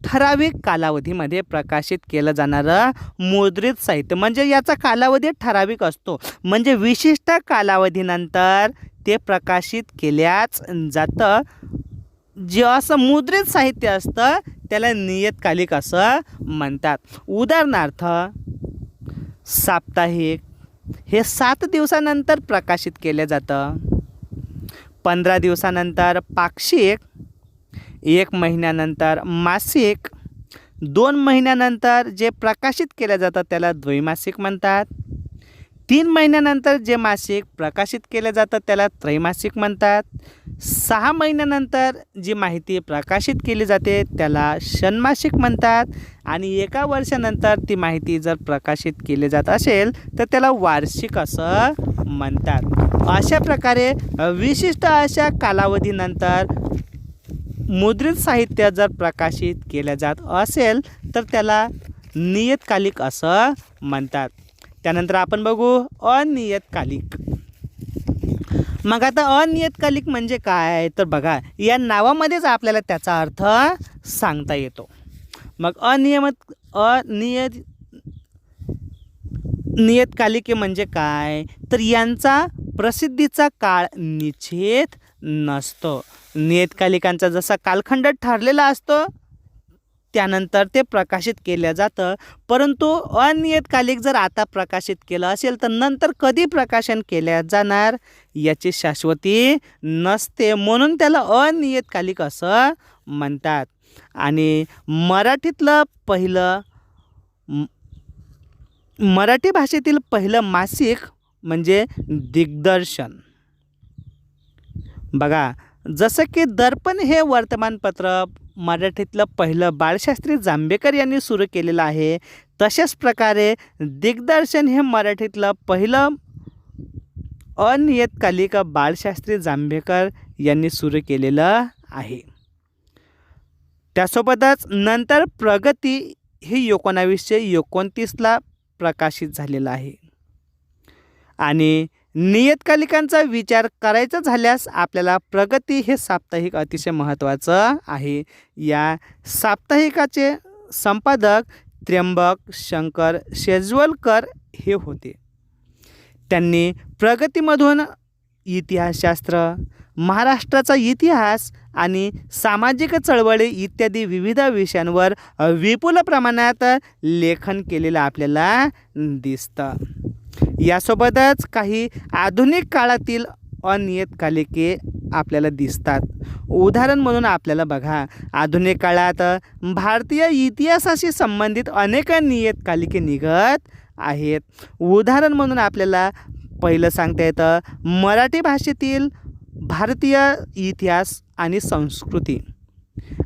[SPEAKER 1] ठराविक कालावधीमध्ये प्रकाशित केलं जाणारं मुद्रित साहित्य म्हणजे याचा कालावधी ठराविक असतो, म्हणजे विशिष्ट कालावधीनंतर ते प्रकाशित केल्याच जातं. जे असं मुद्रित साहित्य असतं त्याला नियतकालिक असं म्हणतात. उदाहरणार्थ साप्ताहिक हे 7 दिवसानंतर प्रकाशित केलं जातं. 15 दिवसानंतर पाक्षिक, 1 महिन्यानंतर मासिक, 2 महिन्यानंतर जे प्रकाशित केलं जातं त्याला द्वैमासिक म्हणतात. 3 महिन्यानंतर जे मासिक प्रकाशित केलं जातं त्याला त्रैमासिक म्हणतात. 6 महिन्यानंतर जी माहिती प्रकाशित केली जाते त्याला षण्मासिक म्हणतात आणि 1 वर्षानंतर ती माहिती जर प्रकाशित केली जात असेल तर त्याला वार्षिक असं म्हणतात. अशा प्रकारे विशिष्ट अशा कालावधीनंतर मुद्रित साहित्य जर प्रकाशित केले जात असेल तर त्याला नियतकालिक असं म्हणतात. त्यानंतर आपण बघू अनियतकालिक. मग आता अनियतकालिक म्हणजे काय, तर बघा या नावामध्येच आपल्याला त्याचा अर्थ सांगता येतो. मग नियतकालिके म्हणजे काय, तर यांचा प्रसिद्धीचा काळ निश्चित नसतो. नियतकालिकांचा जसा कालखंड ठरलेला असतो त्यानंतर ते प्रकाशित केलं जातं, परंतु अनियतकालिक जर आता प्रकाशित केलं असेल तर नंतर कधी प्रकाशन केल्या जाणार याची शाश्वती नसते, म्हणून त्याला अनियतकालिक असं म्हणतात. आणि मराठी भाषेतील पहिलं मासिक म्हणजे दिग्दर्शन. बघा जसं की दर्पण हे वर्तमानपत्र मराठीतलं पहिलं बाळशास्त्री जांभेकर यांनी सुरू केलेलं आहे, तशाच प्रकारे दिग्दर्शन हे मराठीतलं पहिलं अनियतकालिक बाळशास्त्री जांभेकर यांनी सुरू केलेलं आहे. त्यासोबतच नंतर प्रगती हे 1929ला प्रकाशित झालेलं आहे. आणि नियतकालिकांचा विचार करायचा झाल्यास आपल्याला प्रगती हे साप्ताहिक अतिशय महत्त्वाचं आहे. या साप्ताहिकाचे संपादक त्र्यंबक शंकर शेजवलकर हे होते. त्यांनी प्रगतीमधून इतिहासशास्त्र, महाराष्ट्राचा इतिहास आणि सामाजिक चळवळी इत्यादी विविध विषयांवर विपुल प्रमाणात लेखन केलेलं आपल्याला दिसतं. यासोबतच काही आधुनिक काळातील अनियतकालिके आपल्याला दिसतात. उदाहरण म्हणून आपल्याला बघा, आधुनिक काळात भारतीय इतिहासाशी संबंधित अनेक नियतकालिके निघत आहेत. उदाहरण म्हणून आपल्याला पहिलं सांगता येतं मराठी भाषेतील भारतीय इतिहास आणि संस्कृती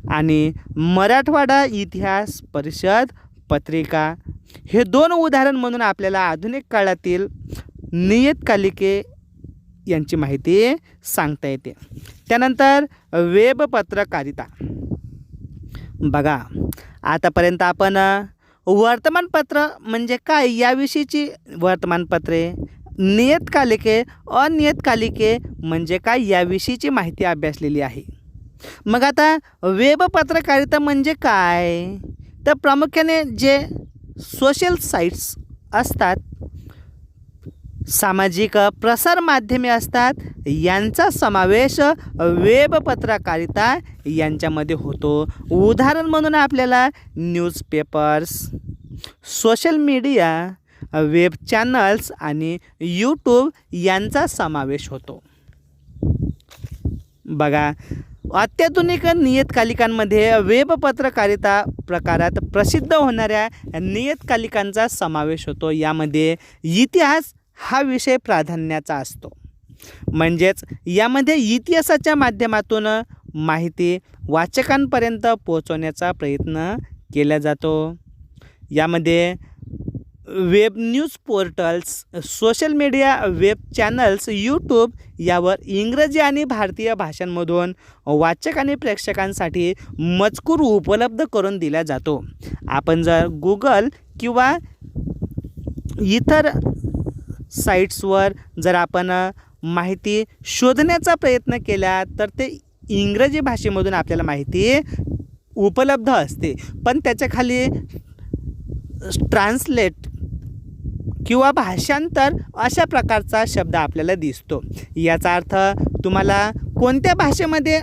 [SPEAKER 1] आणि मराठवाडा इतिहास परिषद पत्रिका. हे 2 उदाहरण म्हणून आपल्याला आधुनिक काळातील नियतकालिके यांची माहिती सांगता येते. त्यानंतर वेब पत्रकारिता. बघा, आतापर्यंत आपण वर्तमानपत्र म्हणजे काय याविषयीची, वर्तमानपत्रे, नियतकालिके, अनियतकालिके म्हणजे काय याविषयीची माहिती अभ्यासलेली आहे. मग आता वेब पत्रकारिता म्हणजे काय, तर प्रामुख्याने जे सोशल साईट्स असतात, सामाजिक प्रसारमाध्यमे असतात, यांचा समावेश वेब पत्रकारिता यांच्यामध्ये होतो. उदाहरण म्हणून आपल्याला newspapers, social media, web channels आणि यूट्यूब यांचा समावेश होतो. बघा, अत्याधुनिक नियतकालिकांमध्ये वेब पत्रकारिता प्रकारात प्रसिद्ध होणाऱ्या नियतकालिकांचा समावेश होतो. यामध्ये इतिहास हा विषय प्राधान्याचा असतो. म्हणजेच यामध्ये इतिहासाच्या माध्यमातून माहिती वाचकांपर्यंत पोहोचवण्याचा प्रयत्न केला जातो. यामध्ये web news portals, social media, web channels, YouTube यावर इंग्रजी आणि भारतीय भाषांमधून वाचक आणि प्रेक्षकांसाठी मजकूर उपलब्ध करून दिला जातो. आपण जर गुगल किंवा इतर साईट्सवर जर आपण माहिती शोधण्याचा प्रयत्न केला तर ते इंग्रजी भाषेमधून आपल्याला माहिती उपलब्ध असते, पण त्याच्याखाली ट्रान्सलेट किंवा भाषांतर अशा प्रकारचा शब्द आपल्याला दिसतो. याचा अर्थ तुम्हाला कोणत्या भाषेमध्ये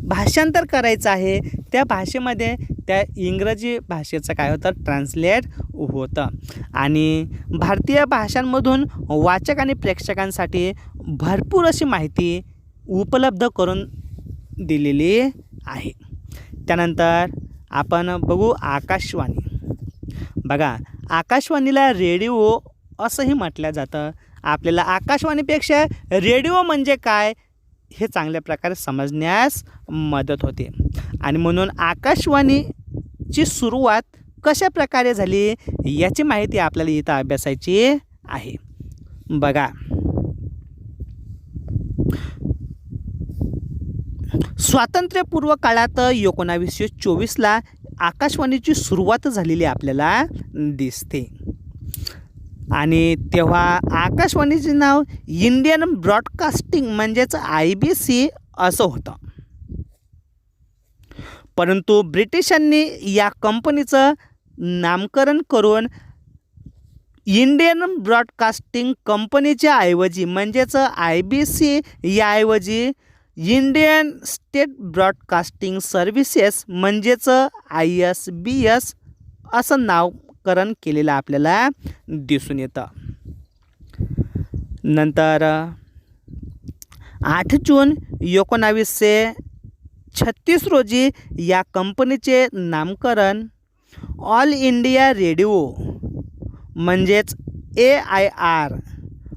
[SPEAKER 1] भाषांतर करायचं आहे त्या भाषेमध्ये त्या इंग्रजी भाषेचं काय होतं, ट्रान्सलेट होतं. आणि भारतीय भाषांमधून वाचक आणि प्रेक्षकांसाठी भरपूर अशी माहिती उपलब्ध करून दिलेली आहे. त्यानंतर आपण बघू आकाशवाणी. बघा, आकाशवाणीला रेडिओ असंही म्हटलं जातं. आपल्याला आकाशवाणीपेक्षा रेडिओ म्हणजे काय हे चांगल्या प्रकारे समजण्यास मदत होते. आणि म्हणून आकाशवाणीची सुरुवात कशा प्रकारे झाली याची माहिती आपल्याला इथं अभ्यासायची आहे. बघा, स्वातंत्र्यपूर्व काळात 1924ला आकाशवाणीची सुरुवात झालेली आपल्याला दिसते. आणि तेव्हा आकाशवाणीचे नाव इंडियन ब्रॉडकास्टिंग म्हणजेच IBC असं होतं. परंतु ब्रिटिशांनी या कंपनीचं नामकरण करून इंडियन ब्रॉडकास्टिंग कंपनीच्या ऐवजी म्हणजेच IBC याऐवजी इंडियन स्टेट ब्रॉडकास्टिंग सर्व्हिसेस म्हणजेच ISBS असं नामकरण केलेलं आपल्याला दिसून येतं. नंतर 8 जून 1936 रोजी या कंपनीचे नामकरण ऑल इंडिया रेडिओ म्हणजेच AIR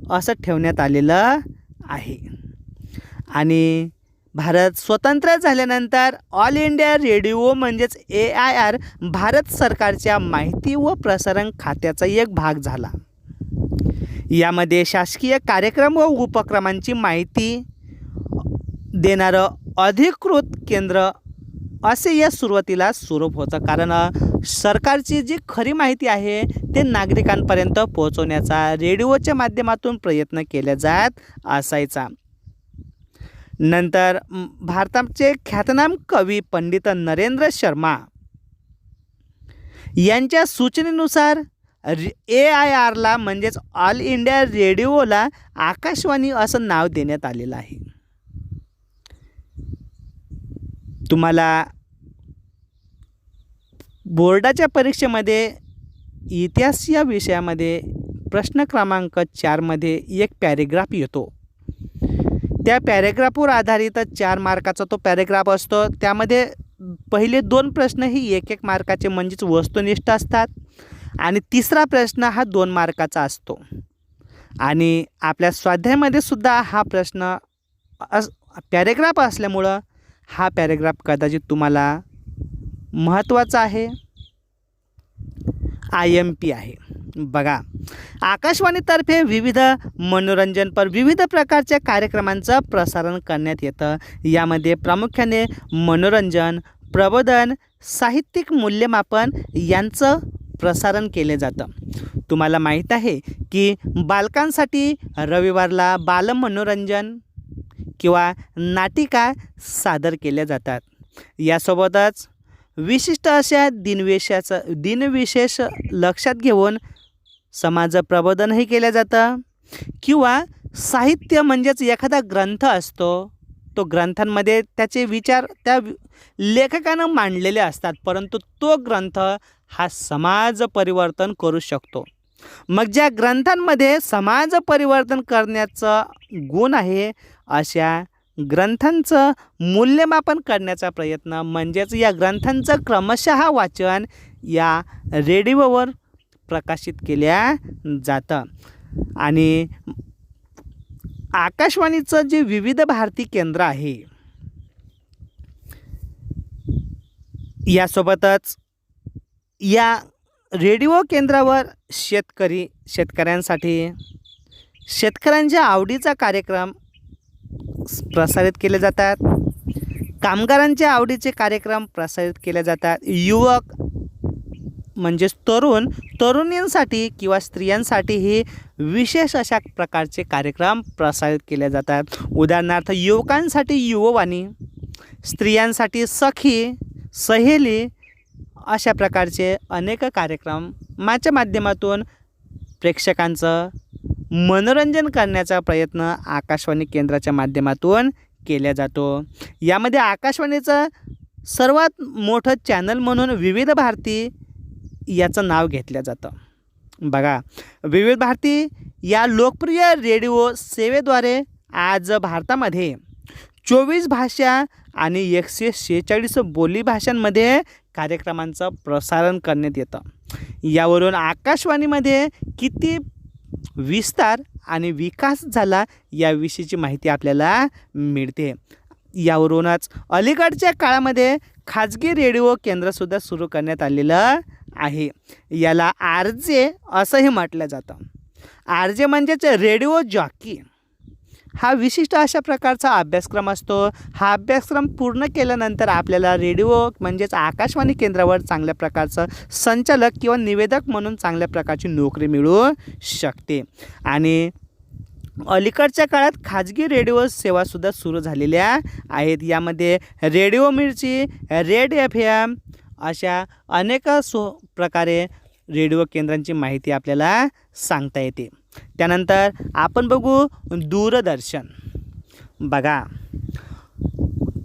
[SPEAKER 1] असं ठेवण्यात आलेलं आहे. आणि भारत स्वतंत्र झाल्यानंतर ऑल इंडिया रेडिओ म्हणजेच AIR भारत सरकारच्या माहिती व प्रसारण खात्याचा एक भाग झाला. यामध्ये शासकीय कार्यक्रम व उपक्रमांची माहिती देणारं अधिकृत केंद्र असे या सुरुवातीला स्वरूप होतं. कारण सरकारची जी खरी माहिती आहे ते नागरिकांपर्यंत पोहोचवण्याचा रेडिओच्या माध्यमातून प्रयत्न केला जात असायचा. नंतर भारताचे ख्यातनाम कवी पंडित नरेंद्र शर्मा यांच्या सूचनेनुसार AIRला म्हणजेच ऑल इंडिया रेडिओला आकाशवाणी असं नाव देण्यात आलेलं आहे. तुम्हाला बोर्डाच्या परीक्षेमध्ये इतिहास या विषयामध्ये प्रश्न क्रमांक 4 मध्ये एक पॅरेग्राफ येतो. त्या पॅरेग्राफवर आधारित 4 मार्काचा तो पॅरेग्राफ असतो. त्यामध्ये पहिले 2 प्रश्न ही 1-1 मार्काचे म्हणजेच वस्तुनिष्ठ असतात आणि तिसरा प्रश्न हा 2 मार्काचा असतो. आणि आपल्या स्वाध्यायामध्ये सुद्धा हा प्रश्न पॅरेग्राफ असल्यामुळं हा पॅरेग्राफ कदाचित तुम्हाला महत्त्वाचा आहे, IMP आहे. बघा, आकाशवाणीतर्फे विविध विविध प्रकारच्या कार्यक्रमांचं प्रसारण करण्यात येतं. यामध्ये प्रामुख्याने मनोरंजन, प्रबोधन, साहित्यिक मूल्यमापन यांचं प्रसारण केले जातं. तुम्हाला माहीत आहे की बालकांसाठी रविवारला बालमनोरंजन किंवा नाटिका सादर केल्या जातात. यासोबतच विशिष्ट अशा दिनविशेष लक्षात घेऊन समाज प्रबोधनही केलं जातं किंवा साहित्य म्हणजेच एखादा ग्रंथ असतो, तो ग्रंथांमध्ये त्याचे विचार त्या लेखकानं मांडलेले असतात, परंतु तो ग्रंथ हा समाज परिवर्तन करू शकतो. मग ज्या ग्रंथांमध्ये समाज परिवर्तन करण्याचा गुण आहे अशा ग्रंथांचं मूल्यमापन करण्याचा प्रयत्न म्हणजेच या ग्रंथांचं क्रमशः वाचन या रेडिओवर प्रकाशित केल्या जातं. आणि आकाशवाणीचं जे विविध भारती केंद्र आहे यासोबतच या रेडिओ केंद्रावर शेतकऱ्यांसाठी शेतकऱ्यांच्या आवडीचा कार्यक्रम प्रसारित केले जातात, कामगारांच्या आवडीचे कार्यक्रम प्रसारित केले जातात, युवक म्हणजेच तरुणींसाठी किंवा स्त्रियांसाठीही विशेष अशा प्रकारचे कार्यक्रम प्रसारित केले जातात. उदाहरणार्थ युवकांसाठी युववाणी, स्त्रियांसाठी सखी, सहेली अशा प्रकारचे अनेक कार्यक्रमाच्या माध्यमातून प्रेक्षकांचं मनोरंजन करण्याचा प्रयत्न आकाशवाणी केंद्राच्या माध्यमातून केला जातो. यामध्ये आकाशवाणीचं सर्वात मोठं चॅनल म्हणून विविध भारती याचं नाव घेतलं जातं. बघा, विविध भारती या लोकप्रिय रेडिओ सेवेद्वारे आज भारतामध्ये 24 भाषा आणि 146 बोली भाषांमध्ये कार्यक्रमांचं प्रसारण करण्यात येतं. यावरून आकाशवाणीमध्ये किती विस्तार आणि विकास झाला याविषयीची माहिती आपल्याला मिळते. यावरूनच अलीकडच्या काळामध्ये खाजगी रेडिओ केंद्रसुद्धा सुरू करण्यात आलेलं आहे. याला RJ असंही म्हटलं जातं. RJ म्हणजेच रेडिओ जॉकी. हा विशिष्ट अशा प्रकारचा अभ्यासक्रम असतो. हा अभ्यासक्रम पूर्ण केल्यानंतर आपल्याला रेडिओ म्हणजेच आकाशवाणी केंद्रावर चांगल्या प्रकारचं संचालक किंवा निवेदक म्हणून चांगल्या प्रकारची नोकरी मिळू शकते. आणि अलीकडच्या काळात खाजगी रेडिओ सेवासुद्धा सुरू झालेल्या आहेत. यामध्ये रेडिओ मिर्ची, रेड FM अशा अनेक प्रकारे रेडिओ केंद्रांची माहिती आपल्याला सांगता येते. त्यानंतर आपण बघू दूरदर्शन. बघा,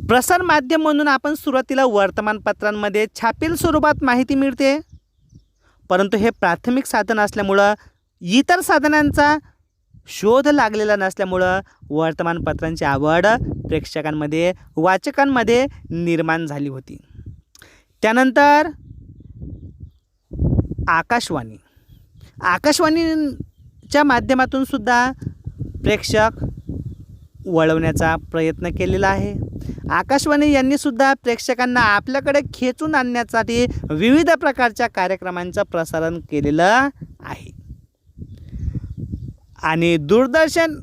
[SPEAKER 1] प्रसार माध्यम म्हणून आपण सुरुवातीला वर्तमानपत्रांमध्ये छापील स्वरूपात माहिती मिळते, परंतु हे प्राथमिक साधन असल्यामुळं इतर साधनांचा शोध लागलेला नसल्यामुळं वर्तमानपत्रांची आवड प्रेक्षकांमध्ये वाचकांमध्ये निर्माण झाली होती. त्यानंतर आकाशवाणीच्या माध्यमातून सुद्धा प्रेक्षक वळवण्याचा प्रयत्न केलेला आहे. आकाशवाणी यांनी सुद्धा प्रेक्षकांना आपल्याकडे खेचून आणण्यासाठी विविध प्रकारच्या कार्यक्रमांचं प्रसारण केलेलं आहे. आणि दूरदर्शन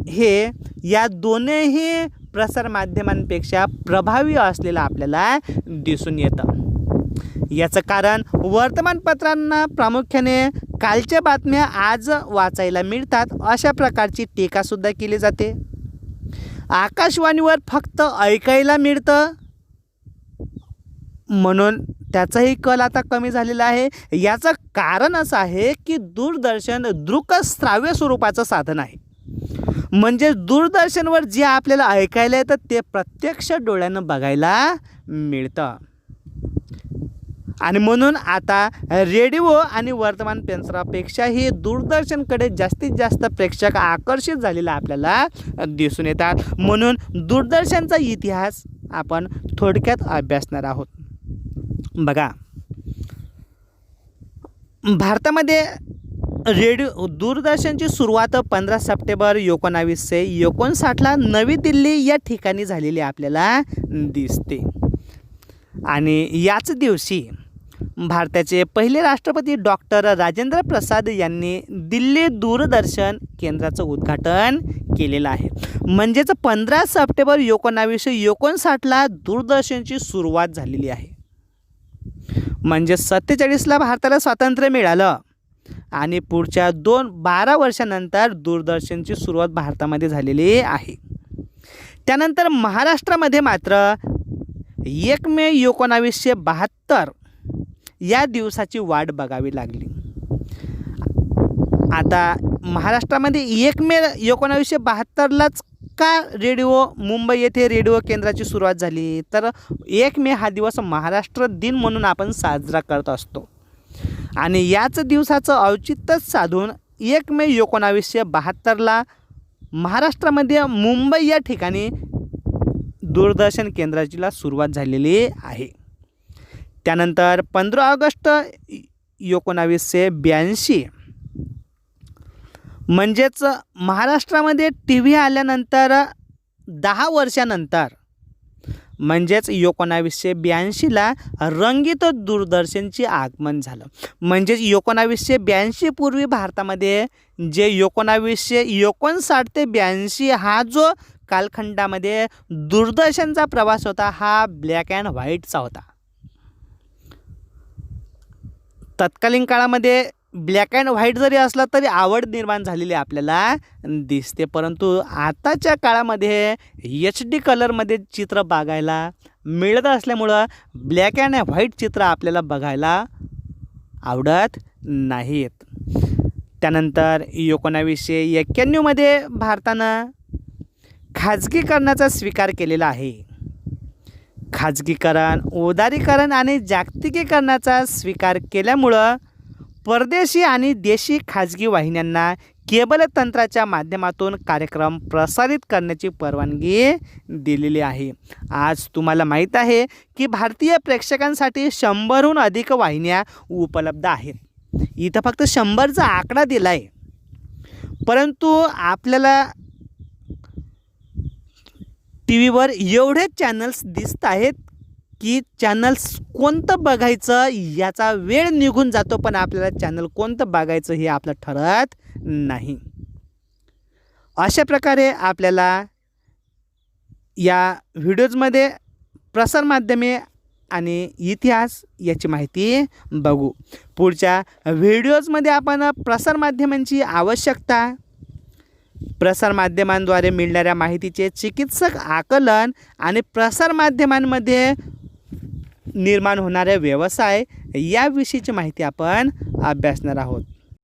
[SPEAKER 1] हे या दोन्ही प्रसार माध्यमांपेक्षा प्रभावी असलेलं आपल्याला दिसून येतं. याचं कारण वर्तमानपत्रांना प्रामुख्याने कालच्या बातम्या आज वाचायला मिळतात अशा प्रकारची टीकासुद्धा केली जाते. आकाशवाणीवर फक्त ऐकायला मिळतं म्हणून त्याचाही कल आता कमी झालेला आहे. याचं कारण असं आहे की दूरदर्शन दृकश्राव्य स्वरूपाचं साधन आहे. म्हणजे दूरदर्शनवर जे आपल्याला ऐकायला येतं ते प्रत्यक्ष डोळ्यानं बघायला मिळतं. आणि म्हणून आता रेडिओ आणि वर्तमानपत्रापेक्षाही दूरदर्शनकडे जास्तीत जास्त प्रेक्षक आकर्षित झालेला आपल्याला दिसून येतात. म्हणून दूरदर्शनचा इतिहास आपण थोडक्यात अभ्यासणार आहोत. बघा, भारतामध्ये दूरदर्शनची सुरुवात 15 सप्टेंबर 1959ला नवी दिल्ली या ठिकाणी झालेली आपल्याला दिसते. आणि याच दिवशी भारताचे पहिले राष्ट्रपती डॉक्टर राजेंद्र प्रसाद यांनी दिल्ली दूरदर्शन केंद्राचं उद्घाटन केलेलं आहे. म्हणजेच 15 सप्टेंबर 1959ला दूरदर्शनची सुरुवात झालेली आहे. म्हणजे 47ला भारताला स्वातंत्र्य मिळालं आणि पुढच्या 12 वर्षानंतर दूरदर्शनची सुरुवात भारतामध्ये झालेली आहे. त्यानंतर महाराष्ट्रामध्ये मात्र 1 मे 1972 या दिवसाची वाट बघावी लागली. आता महाराष्ट्रामध्ये 1 मे 1972लाच का रेडिओ मुंबई येथे रेडिओ केंद्राची सुरुवात झाली, तर 1 मे हा दिवस महाराष्ट्र दिन म्हणून आपण साजरा करत असतो. आणि याच दिवसाचं औचित्य साधून 1 मे 1972ला महाराष्ट्रामध्ये मुंबई या ठिकाणी दूरदर्शन केंद्राचीला सुरुवात झालेली आहे. त्यानंतर 15 ऑगस्ट 1982 म्हणजेच महाराष्ट्रामध्ये टी व्ही आल्यानंतर 10 वर्षानंतर म्हणजेच 1982ला रंगीत दूरदर्शनचे आगमन झालं. म्हणजेच 1982 पूर्वी भारतामध्ये जे 1959 ते 82 हा जो कालखंडामध्ये दूरदर्शनचा प्रवास होता हा ब्लॅक अँड व्हाईटचा होता. तत्कालीन काळामध्ये ब्लॅक अँड व्हाईट जरी असला तरी आवड निर्माण झालेली आपल्याला दिसते. परंतु आताच्या काळामध्ये HD कलरमध्ये चित्र बघायला मिळत असल्यामुळं ब्लॅक अँड व्हाईट चित्र आपल्याला बघायला आवडत नाहीत. त्यानंतर 1991मध्ये भारतानं खाजगीकरणाचा स्वीकार केलेला आहे. खाजगीकरण, उदारीकरण आणि जागतिकीकरणाचा स्वीकार केल्यामुळं परदेशी आणि देशी खाजगी वाहिन्यांना केबल तंत्राच्या माध्यमातून कार्यक्रम प्रसारित करण्याची परवानगी दिलेली आहे. आज तुम्हाला माहीत आहे की भारतीय प्रेक्षकांसाठी 100हून अधिक वाहिन्या उपलब्ध आहेत. इथं फक्त 100चा आकडा दिला आहे, परंतु आपल्याला टी व्हीवर एवढे चॅनल्स दिसत आहेत की चॅनल्स कोणतं बघायचं याचा वेळ निघून जातो, पण आपल्याला चॅनल कोणतं बघायचं हे आपलं ठरत नाही. अशा प्रकारे आपल्याला या व्हिडिओजमध्ये प्रसारमाध्यमे आणि इतिहास याची माहिती बघू. पुढच्या व्हिडिओजमध्ये आपण प्रसारमाध्यमांची आवश्यकता, प्रसारमाध्यमांद्वारे मिळणाऱ्या माहितीचे चिकित्सक आकलन आणि प्रसारमाध्यमांमध्ये निर्माण होणारे व्यवसाय याविषयीची माहिती आपण अभ्यासणार आहोत.